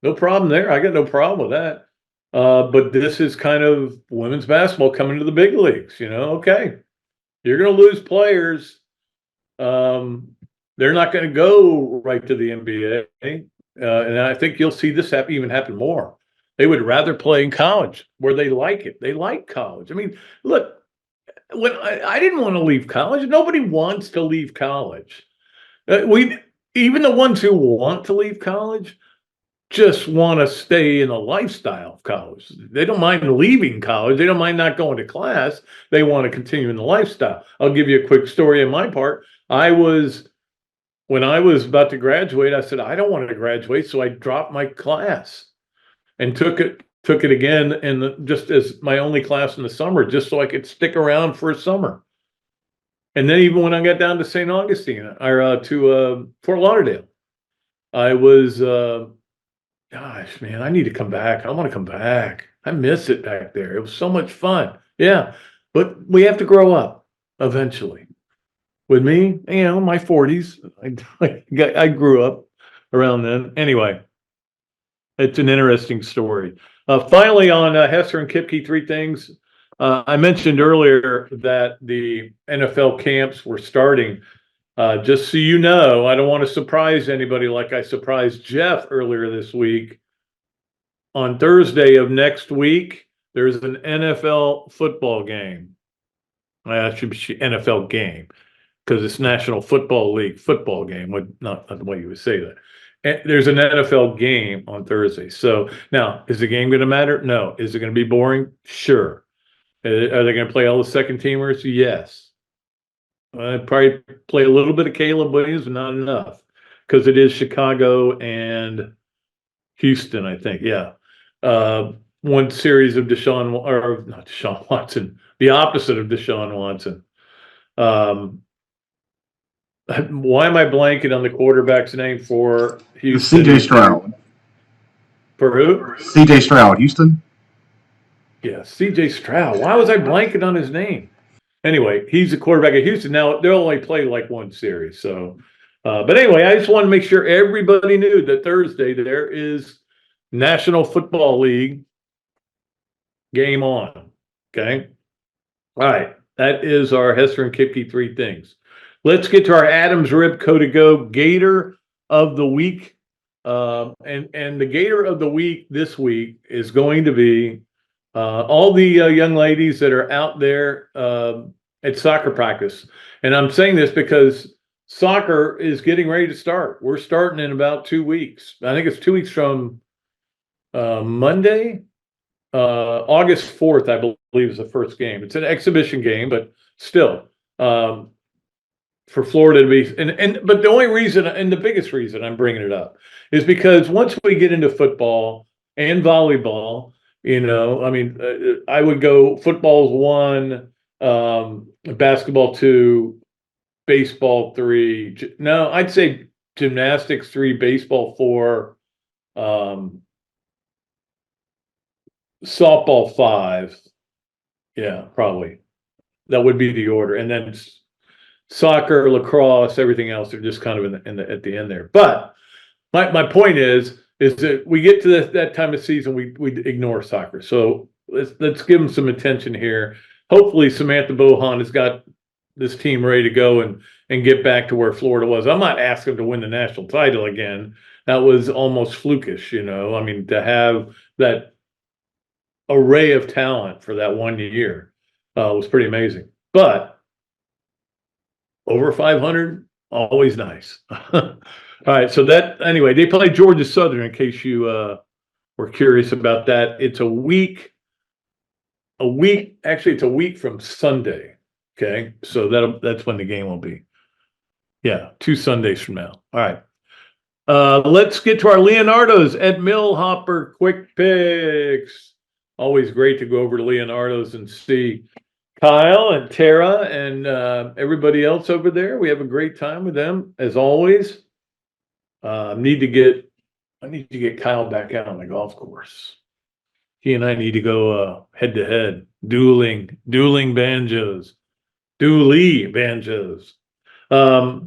No problem there. I got no problem with that. But this is kind of women's basketball coming to the big leagues. Okay, you're going to lose players. They're not going to go right to the NBA. And I think you'll see this even happen more. They would rather play in college where they like it. They like college. I mean, look, when I didn't want to leave college. Nobody wants to leave college. Even the ones who want to leave college just want to stay in the lifestyle of college. They don't mind leaving college. They don't mind not going to class. They want to continue in the lifestyle. I'll give you a quick story on my part. When I was about to graduate, I said, I don't want to graduate. So I dropped my class and took it again just as my only class in the summer, just so I could stick around for a summer. And then even when I got down to St. Augustine or to Fort Lauderdale, I was, gosh, man, I need to come back. I want to come back. I miss it back there. It was so much fun. Yeah, but we have to grow up eventually. With me, my 40s, I grew up around then. Anyway, it's an interesting story. Finally, on Hesser and Kipke, 3 things. I mentioned earlier that the NFL camps were starting. Just so you know, I don't want to surprise anybody like I surprised Jeff earlier this week. On Thursday of next week, there's an NFL football game. It should be NFL game because it's National Football League football game. Not the way you would say that. And there's an NFL game on Thursday. So now, is the game going to matter? No. Is it going to be boring? Sure. Are they going to play all the second teamers? Yes. I'd probably play a little bit of Caleb Williams, but not enough because it is Chicago and Houston, I think. Yeah. One series of not Deshaun Watson, the opposite of Deshaun Watson. Why am I blanking on the quarterback's name for Houston? CJ Stroud. For who? CJ Stroud, Houston. Yeah, CJ Stroud. Why was I blanking on his name? Anyway, he's the quarterback at Houston. Now, they'll only play like one series. So, but anyway, I just want to make sure everybody knew that Thursday there is National Football League game on. Okay? All right. That is our Hesser and Kipke 3 things. Let's get to our Adams Rib Co-to-Go Gator of the Week. And the Gator of the Week this week is going to be all the young ladies that are out there at soccer practice. And I'm saying this because soccer is getting ready to start. We're starting in about 2 weeks. I think it's 2 weeks from Monday. August 4th, I believe, is the first game. It's an exhibition game, but still, for Florida to be, but the only reason, and the biggest reason I'm bringing it up is because once we get into football and volleyball, I mean, I would go football's 1, basketball 2, baseball 3. No, I'd say gymnastics 3, baseball 4, softball 5. Yeah, probably. That would be the order. And then soccer, lacrosse, everything else are just kind of at the end there. But my point is that we get to that time of season, we ignore soccer. So let's give them some attention here. Hopefully Samantha Bohan has got this team ready to go and get back to where Florida was. I'm not asking them to win the national title again. That was almost flukish, I mean, to have that array of talent for that 1 year was pretty amazing. But over 500, always nice. All right, so anyway, they play Georgia Southern, in case you were curious about that. It's a week, actually it's a week from Sunday. Okay, so that's when the game will be. Yeah, 2 Sundays from now. All right. Let's get to our Leonardo's at Millhopper Quick Picks. Always great to go over to Leonardo's and see Kyle and Tara and everybody else over there. We have a great time with them, as always. I need to get Kyle back out on the golf course. He and I need to go head to head, dueling banjos. Dooley banjos. Our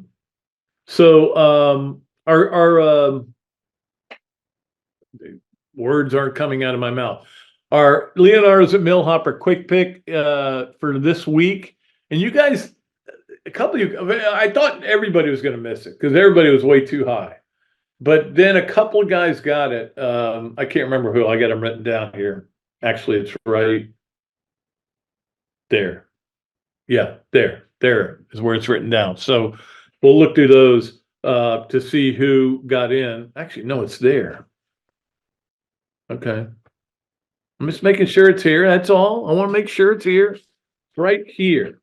words aren't coming out of my mouth. Our Leonardo's at Millhopper quick pick for this week. And you guys, I thought everybody was going to miss it because everybody was way too high. But then a couple of guys got it. I can't remember who. I got them written down here. Actually, it's right there. Yeah, there is where it's written down. So we'll look through those to see who got in. Actually, no, it's there. Okay. I'm just making sure it's here. That's all. I want to make sure it's here. It's right here.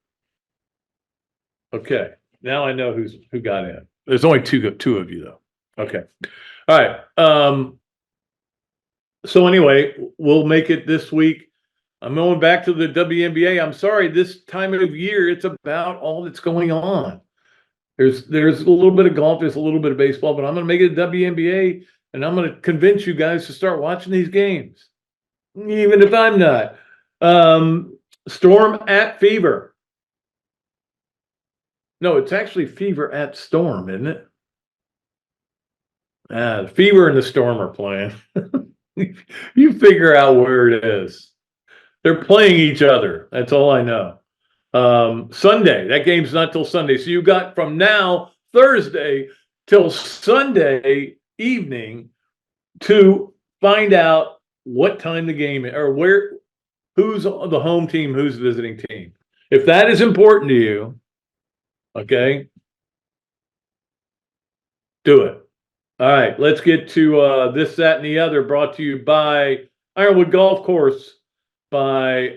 Okay. Now I know who got in. There's only two of you though. Okay. All right. So anyway, we'll make it this week. I'm going back to the WNBA. I'm sorry, this time of year, it's about all that's going on. There's a little bit of golf, there's a little bit of baseball, but I'm going to make it a WNBA, and I'm going to convince you guys to start watching these games, even if I'm not. Storm at Fever. No, it's actually Fever at Storm, isn't it? The Fever and the Storm are playing. You figure out where it is. They're playing each other. That's all I know. Sunday, that game's not till Sunday. So you got from now, Thursday, till Sunday evening to find out what time the game is, or who's the home team, who's the visiting team. If that is important to you, okay, do it. All right, let's get to this, that, and the other, brought to you by Ironwood Golf Course, by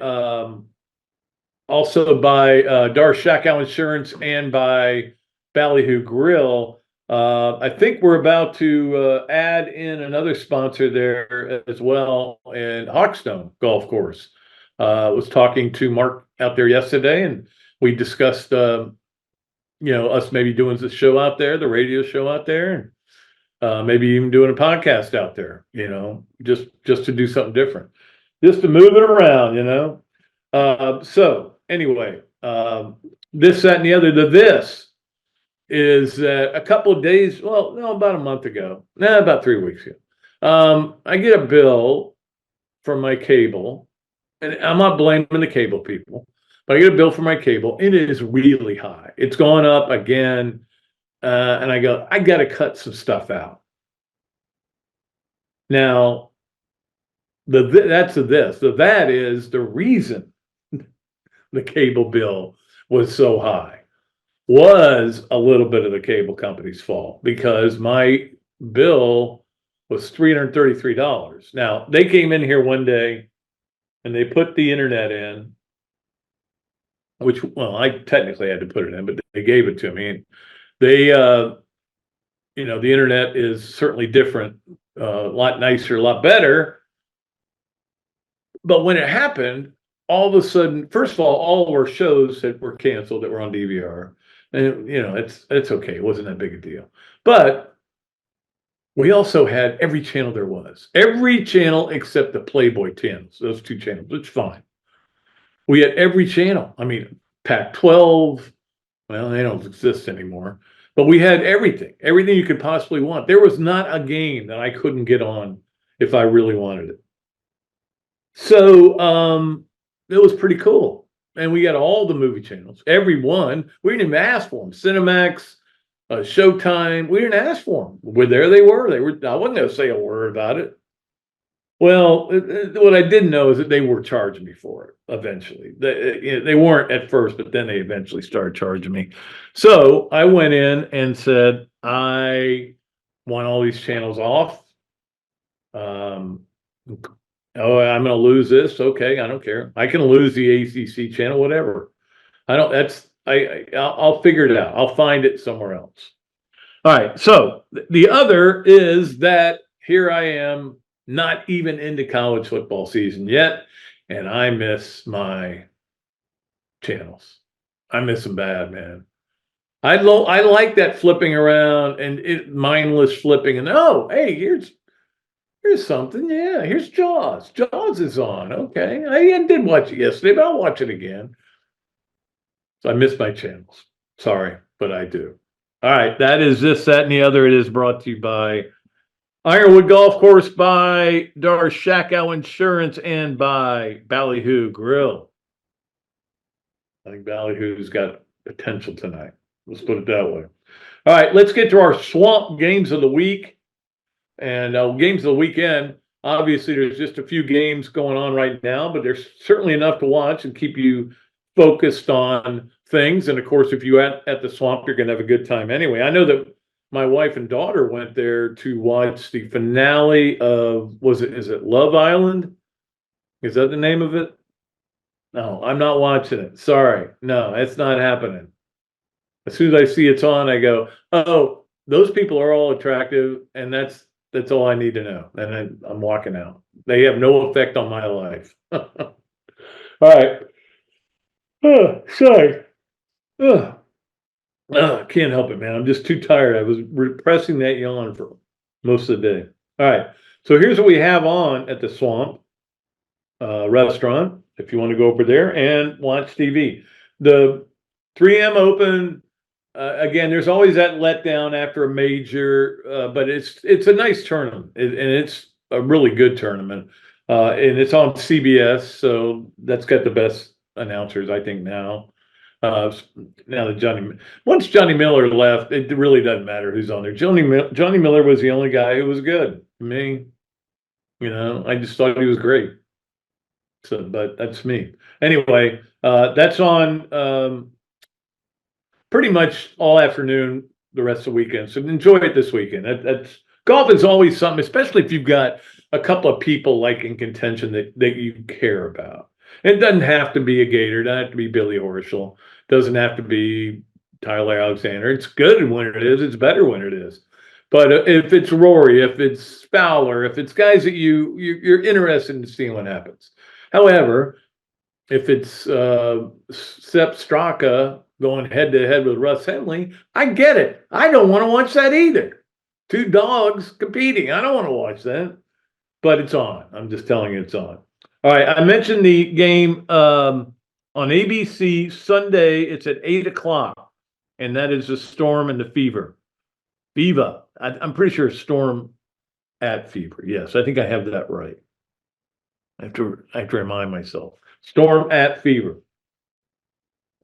also by Dar Shakow Insurance, and by Ballyhoo Grill. I think we're about to add in another sponsor there as well, and Hawkstone Golf Course. Was talking to Mark out there yesterday, and we discussed us maybe doing the show out there, the radio show out there, and maybe even doing a podcast out there, just to do something different, just to move it around, so anyway, this, that, and the other. This is a couple of days, about a month ago, about 3 weeks ago. I get a bill from my cable, and I'm not blaming the cable people, but I get a bill for my cable. It is really high. It's gone up again. And I go, I got to cut some stuff out. Now, that is the reason the cable bill was so high. was a little bit of the cable company's fault because my bill was $333. Now, they came in here one day and they put the internet in, which, well, I technically had to put it in, but they gave it to me. And they, the internet is certainly different, a lot nicer, a lot better. But when it happened, all of a sudden, first of all of our shows that were canceled that were on DVR, and it's okay. It wasn't that big a deal. But we also had every channel there was. Every channel except the Playboy channels, those two channels. It's fine. We had every channel. I mean, Pac-12, well, they don't exist anymore. But we had everything you could possibly want. There was not a game that I couldn't get on if I really wanted it. So it was pretty cool. And we got all the movie channels, every one. We didn't even ask for them. Cinemax, Showtime, we didn't ask for them. Well, there they were. I wasn't going to say a word about it. Well, what I didn't know is that they were charging me for it eventually. They weren't at first, but then they eventually started charging me. So I went in and said, I want all these channels off. I'm going to lose this. Okay, I don't care. I can lose the ACC channel, whatever. I'll figure it out. I'll find it somewhere else. All right. So the other is that here I am, not even into college football season yet, and I miss my channels. I miss them bad, man. I like that flipping around and mindless flipping, and hey, here's something. Yeah, here's Jaws. Jaws is on. Okay, I did watch it yesterday, but I'll watch it again. So I miss my channels. Sorry, but I do. All right, that is this, that, and the other. It is brought to you by Ironwood Golf Course, by Darshackow Insurance, and by Ballyhoo Grill. I think Ballyhoo's got potential tonight. Let's put it that way. All right, let's get to our Swamp Games of the Week. And games of the weekend. Obviously, there's just a few games going on right now, but there's certainly enough to watch and keep you focused on things. And of course, if you at the Swamp, you're going to have a good time anyway. I know that my wife and daughter went there to watch the finale of, is it Love Island? Is that the name of it? No, I'm not watching it. Sorry. No, it's not happening. As soon as I see it's on, I go, oh, those people are all attractive, and that's all I need to know. And I'm walking out. They have no effect on my life. All right. Sorry. Can't help it, man. I'm just too tired. I was repressing that yawn for most of the day. All right. So here's what we have on at the Swamp restaurant, if you want to go over there and watch TV. The 3M Open, again, there's always that letdown after a major, but it's a nice tournament, and it's a really good tournament. And it's on CBS, so that's got the best announcers, I think, now. Now that once Johnny Miller left, it really doesn't matter who's on there. Johnny Miller was the only guy who was good to me. I just thought he was great. So, but that's me. Anyway, that's on pretty much all afternoon the rest of the weekend. So enjoy it this weekend. That's golf is always something, especially if you've got a couple of people like in contention that you care about. It doesn't have to be a Gator. It doesn't have to be Billy Horschel. Doesn't have to be Tyler Alexander. It's good when it is. It's better when it is. But if it's Rory, if it's Fowler, if it's guys that you're interested in seeing what happens. However, if it's Sepp Straka going head to head with Russ Henley, I get it. I don't want to watch that either. Two dogs competing. I don't want to watch that. But it's on. I'm just telling you it's on. All right. I mentioned the game on ABC Sunday. It's at 8:00, and that is the Storm and the Fever. Viva. I'm pretty sure Storm at Fever. Yes, I think I have that right. I have to remind myself. Storm at Fever.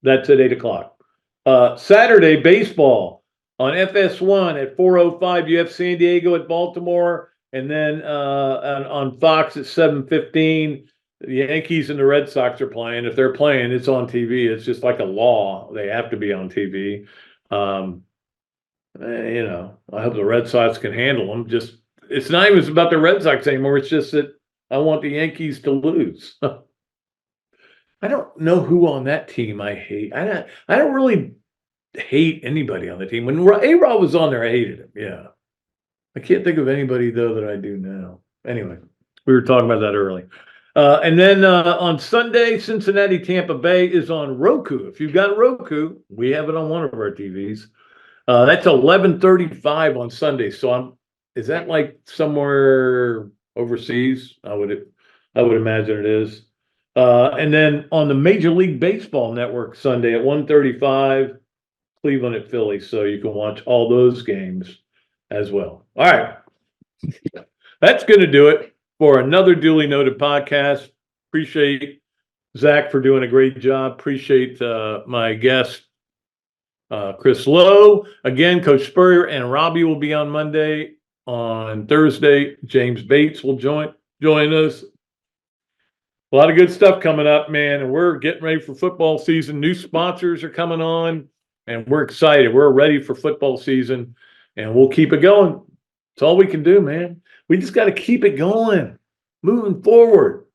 That's at 8:00. Saturday, baseball on FS1 at 4:05. You have San Diego at Baltimore. And then on Fox at 7:15, the Yankees and the Red Sox are playing. If they're playing, it's on TV. It's just like a law. They have to be on TV. I hope the Red Sox can handle them. It's not even about the Red Sox anymore. It's just that I want the Yankees to lose. I don't know who on that team I hate. I don't really hate anybody on the team. When A-Rod was on there, I hated him. Yeah. I can't think of anybody, though, that I do now. Anyway, we were talking about that early. And then on Sunday, Cincinnati, Tampa Bay is on Roku. If you've got Roku, we have it on one of our TVs. That's 11:35 on Sunday. So is that like somewhere overseas? I would imagine it is. And then on the Major League Baseball Network Sunday at 1:35, Cleveland at Philly. So you can watch all those games as well. All right. That's going to do it for another duly noted podcast. Appreciate Zach for doing a great job. Appreciate my guest, Chris Lowe. Again, Coach Spurrier and Robbie will be on Monday. On Thursday, James Bates will join us. A lot of good stuff coming up, man, and we're getting ready for football season. New sponsors are coming on, and we're excited. We're ready for football season, and we'll keep it going. It's all we can do, man. We just got to keep it going, moving forward.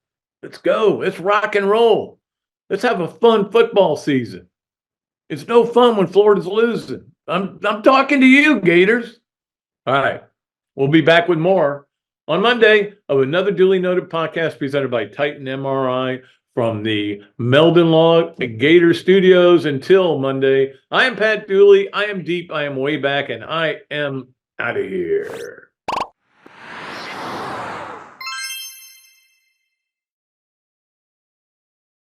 Let's go. Let's rock and roll. Let's have a fun football season. It's no fun when Florida's losing. I'm talking to you, Gators. All right. We'll be back with more on Monday of another duly noted podcast presented by Titan MRI from the Meldon Law Gator Studios. Until Monday, I am Pat Dooley. I am deep. I am way back, and I am out of here.